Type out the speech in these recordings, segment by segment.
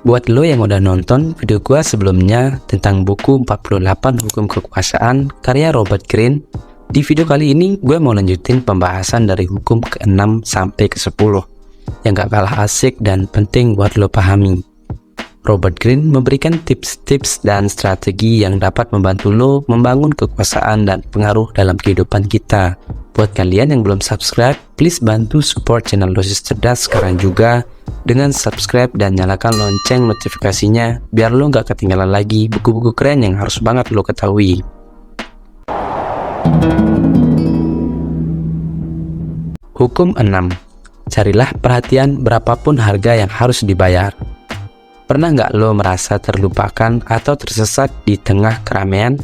Buat lo yang udah nonton video gua sebelumnya tentang buku 48 Hukum Kekuasaan karya Robert Greene, di video kali ini gue mau lanjutin pembahasan dari hukum ke-6 sampai ke-10 yang gak kalah asik dan penting buat lo pahami. Robert Greene memberikan tips-tips dan strategi yang dapat membantu lo membangun kekuasaan dan pengaruh dalam kehidupan kita. Buat kalian yang belum subscribe, please bantu support channel Dosis Cerdas sekarang juga dengan subscribe dan nyalakan lonceng notifikasinya biar lo gak ketinggalan lagi buku-buku keren yang harus banget lo ketahui. Hukum 6. Carilah perhatian berapapun harga yang harus dibayar. Pernah nggak lo merasa terlupakan atau tersesat di tengah keramaian?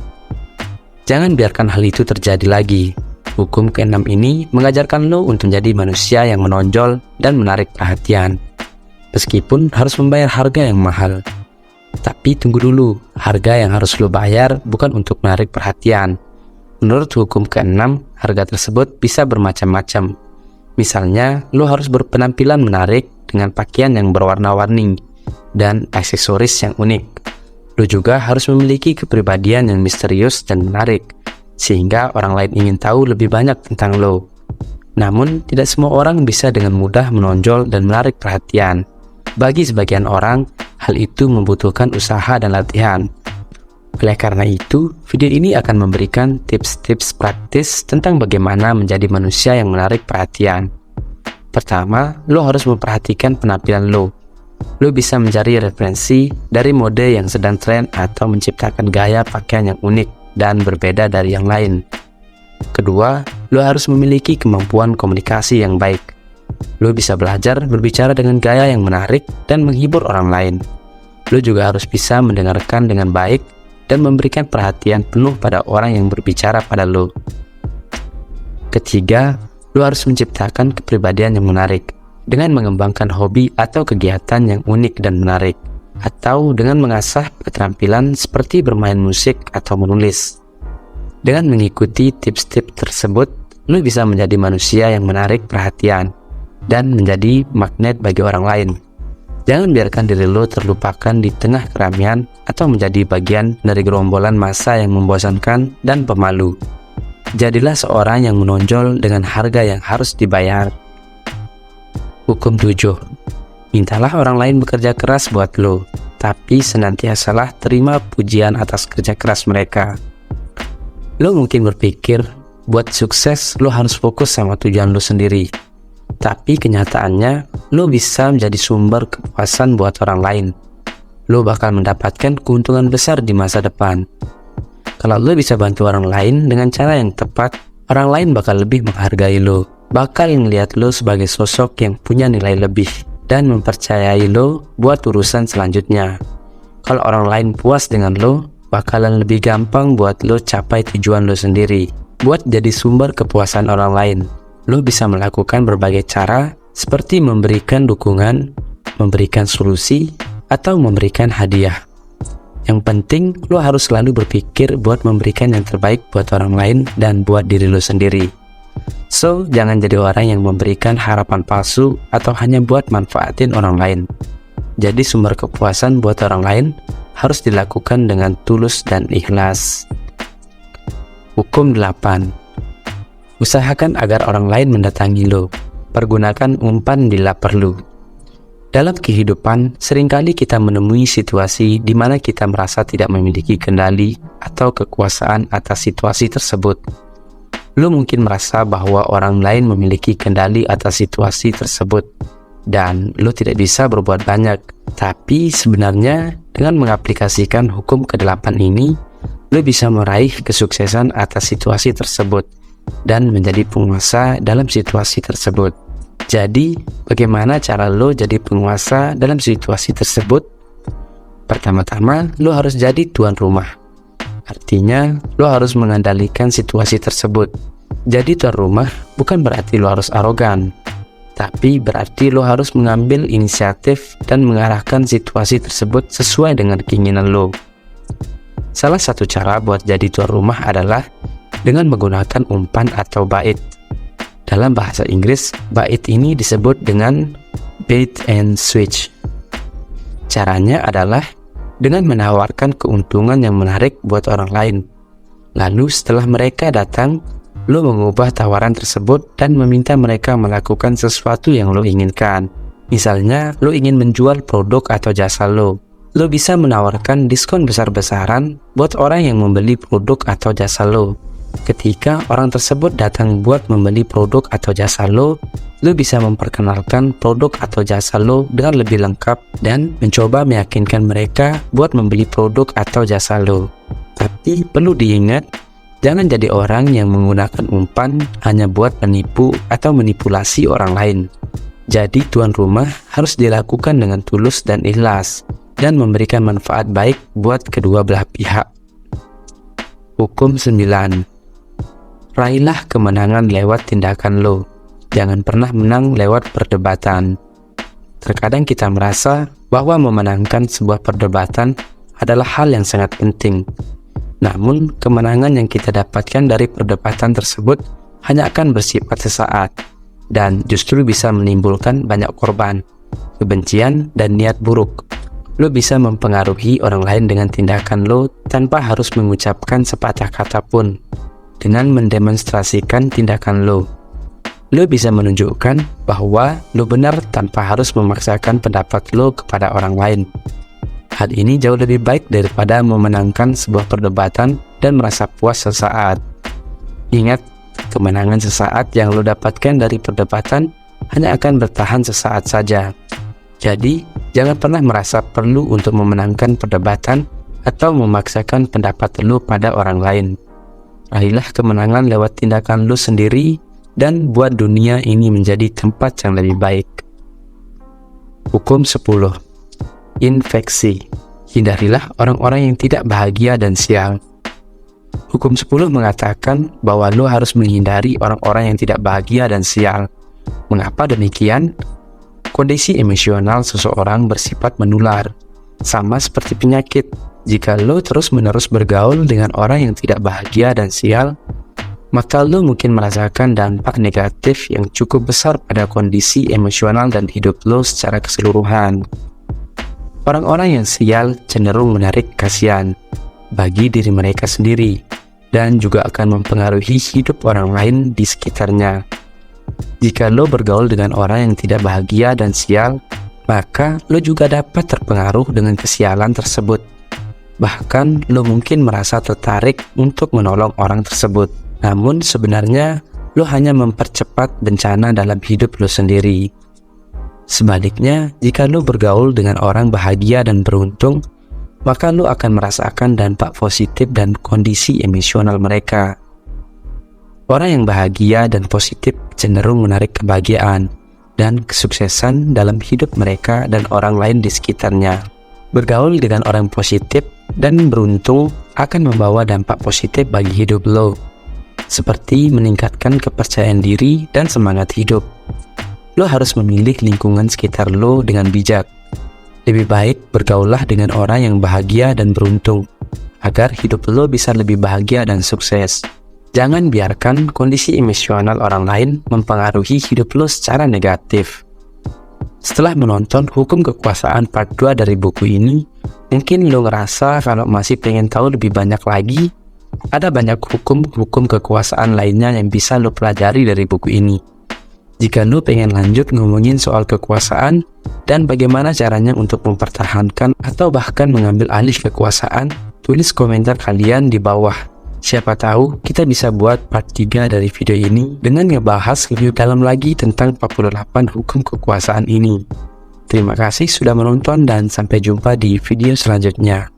Jangan biarkan hal itu terjadi lagi. Hukum ke-6 ini mengajarkan lo untuk menjadi manusia yang menonjol dan menarik perhatian. Meskipun harus membayar harga yang mahal. Tapi tunggu dulu, harga yang harus lo bayar bukan untuk menarik perhatian. Menurut hukum ke-6, harga tersebut bisa bermacam-macam. Misalnya, lo harus berpenampilan menarik dengan pakaian yang berwarna-warni dan aksesoris yang unik. Lo juga harus memiliki kepribadian yang misterius dan menarik, sehingga orang lain ingin tahu lebih banyak tentang lo. Namun, tidak semua orang bisa dengan mudah menonjol dan menarik perhatian. Bagi sebagian orang, hal itu membutuhkan usaha dan latihan. Oleh karena itu, video ini akan memberikan tips-tips praktis tentang bagaimana menjadi manusia yang menarik perhatian. Pertama, lo harus memperhatikan penampilan lo. Lo bisa mencari referensi dari mode yang sedang tren atau menciptakan gaya pakaian yang unik dan berbeda dari yang lain. Kedua, lo harus memiliki kemampuan komunikasi yang baik. Lo bisa belajar berbicara dengan gaya yang menarik dan menghibur orang lain. Lo juga harus bisa mendengarkan dengan baik dan memberikan perhatian penuh pada orang yang berbicara pada lo. Ketiga, lo harus menciptakan kepribadian yang menarik dengan mengembangkan hobi atau kegiatan yang unik dan menarik, atau dengan mengasah keterampilan seperti bermain musik atau menulis. Dengan mengikuti tips-tips tersebut, lo bisa menjadi manusia yang menarik perhatian dan menjadi magnet bagi orang lain. Jangan biarkan diri lo terlupakan di tengah keramaian atau menjadi bagian dari gerombolan massa yang membosankan dan pemalu. Jadilah seorang yang menonjol dengan harga yang harus dibayar. Hukum 7. Mintalah orang lain bekerja keras buat lo, tapi senantiasalah terima pujian atas kerja keras mereka. Lo mungkin berpikir, buat sukses lo harus fokus sama tujuan lo sendiri. Tapi kenyataannya, lo bisa menjadi sumber kepuasan buat orang lain. Lo bakal mendapatkan keuntungan besar di masa depan. Kalau lo bisa bantu orang lain dengan cara yang tepat, orang lain bakal lebih menghargai lo, bakal melihat lo sebagai sosok yang punya nilai lebih, dan mempercayai lo buat urusan selanjutnya. Kalau orang lain puas dengan lo, bakalan lebih gampang buat lo capai tujuan lo sendiri. Buat jadi sumber kepuasan orang lain, lo bisa melakukan berbagai cara seperti memberikan dukungan, memberikan solusi, atau memberikan hadiah. Yang penting, lo harus selalu berpikir buat memberikan yang terbaik buat orang lain dan buat diri lo sendiri. So, jangan jadi orang yang memberikan harapan palsu atau hanya buat manfaatin orang lain. Jadi sumber kepuasan buat orang lain harus dilakukan dengan tulus dan ikhlas. Hukum 8. Usahakan agar orang lain mendatangi lo. Pergunakan umpan bila perlu. Dalam kehidupan, seringkali kita menemui situasi di mana kita merasa tidak memiliki kendali atau kekuasaan atas situasi tersebut. Lo mungkin merasa bahwa orang lain memiliki kendali atas situasi tersebut dan lo tidak bisa berbuat banyak. Tapi sebenarnya dengan mengaplikasikan hukum ke-8 ini, lo bisa meraih kesuksesan atas situasi tersebut dan menjadi penguasa dalam situasi tersebut. Jadi, bagaimana cara lo jadi penguasa dalam situasi tersebut? Pertama-tama, lo harus jadi tuan rumah. Artinya, lo harus mengendalikan situasi tersebut. Jadi tuan rumah bukan berarti lo harus arogan, tapi berarti lo harus mengambil inisiatif dan mengarahkan situasi tersebut sesuai dengan keinginan lo. Salah satu cara buat jadi tuan rumah adalah dengan menggunakan umpan atau bait. Dalam bahasa Inggris, bait ini disebut dengan bait and switch. Caranya adalah dengan menawarkan keuntungan yang menarik buat orang lain. Lalu setelah mereka datang, lo mengubah tawaran tersebut dan meminta mereka melakukan sesuatu yang lo inginkan. Misalnya, lo ingin menjual produk atau jasa lo. Lo bisa menawarkan diskon besar-besaran buat orang yang membeli produk atau jasa lo. Ketika orang tersebut datang buat membeli produk atau jasa lo bisa memperkenalkan produk atau jasa lo dengan lebih lengkap dan mencoba meyakinkan mereka buat membeli produk atau jasa lo. Tapi perlu diingat, jangan jadi orang yang menggunakan umpan hanya buat menipu atau manipulasi orang lain. Jadi tuan rumah harus dilakukan dengan tulus dan ikhlas dan memberikan manfaat baik buat kedua belah pihak. Hukum 9. Raihlah kemenangan lewat tindakan lo. Jangan pernah menang lewat perdebatan. Terkadang kita merasa bahwa memenangkan sebuah perdebatan adalah hal yang sangat penting. Namun, kemenangan yang kita dapatkan dari perdebatan tersebut hanya akan bersifat sesaat dan justru bisa menimbulkan banyak korban, kebencian, dan niat buruk. Lo bisa mempengaruhi orang lain dengan tindakan lo tanpa harus mengucapkan sepatah kata pun. Dengan mendemonstrasikan tindakan lo bisa menunjukkan bahwa lo benar tanpa harus memaksakan pendapat lo kepada orang lain. Hal ini jauh lebih baik daripada memenangkan sebuah perdebatan dan merasa puas sesaat. Ingat, kemenangan sesaat yang lo dapatkan dari perdebatan hanya akan bertahan sesaat saja. Jadi, jangan pernah merasa perlu untuk memenangkan perdebatan atau memaksakan pendapat lo pada orang lain. Raihlah kemenangan lewat tindakan lo sendiri dan buat dunia ini menjadi tempat yang lebih baik. Hukum 10. Infeksi. Hindarilah orang-orang yang tidak bahagia dan sial. Hukum 10 mengatakan bahwa lo harus menghindari orang-orang yang tidak bahagia dan sial. Mengapa demikian? Kondisi emosional seseorang bersifat menular, sama seperti penyakit. Jika lo terus-menerus bergaul dengan orang yang tidak bahagia dan sial, maka lo mungkin merasakan dampak negatif yang cukup besar pada kondisi emosional dan hidup lo secara keseluruhan. Orang-orang yang sial cenderung menarik kasihan bagi diri mereka sendiri dan juga akan mempengaruhi hidup orang lain di sekitarnya. Jika lo bergaul dengan orang yang tidak bahagia dan sial, maka lo juga dapat terpengaruh dengan kesialan tersebut. Bahkan lo mungkin merasa tertarik untuk menolong orang tersebut. Namun sebenarnya lo hanya mempercepat bencana dalam hidup lo sendiri. Sebaliknya, jika lo bergaul dengan orang bahagia dan beruntung, maka lo akan merasakan dampak positif dan kondisi emosional mereka. Orang yang bahagia dan positif cenderung menarik kebahagiaan dan kesuksesan dalam hidup mereka dan orang lain di sekitarnya. Bergaul dengan orang positif dan beruntung akan membawa dampak positif bagi hidup lo, seperti meningkatkan kepercayaan diri dan semangat hidup. Lo harus memilih lingkungan sekitar lo dengan bijak. Lebih baik bergaullah dengan orang yang bahagia dan beruntung, agar hidup lo bisa lebih bahagia dan sukses. Jangan biarkan kondisi emosional orang lain mempengaruhi hidup lo secara negatif. Setelah menonton Hukum Kekuasaan Part 2 dari buku ini, mungkin lo ngerasa kalau masih pengen tahu lebih banyak lagi. Ada banyak hukum-hukum kekuasaan lainnya yang bisa lo pelajari dari buku ini. Jika lo pengen lanjut ngomongin soal kekuasaan dan bagaimana caranya untuk mempertahankan atau bahkan mengambil alih kekuasaan, tulis komentar kalian di bawah. Siapa tahu kita bisa buat part 3 dari video ini dengan ngebahas lebih dalam lagi tentang 48 hukum kekuasaan ini. Terima kasih sudah menonton dan sampai jumpa di video selanjutnya.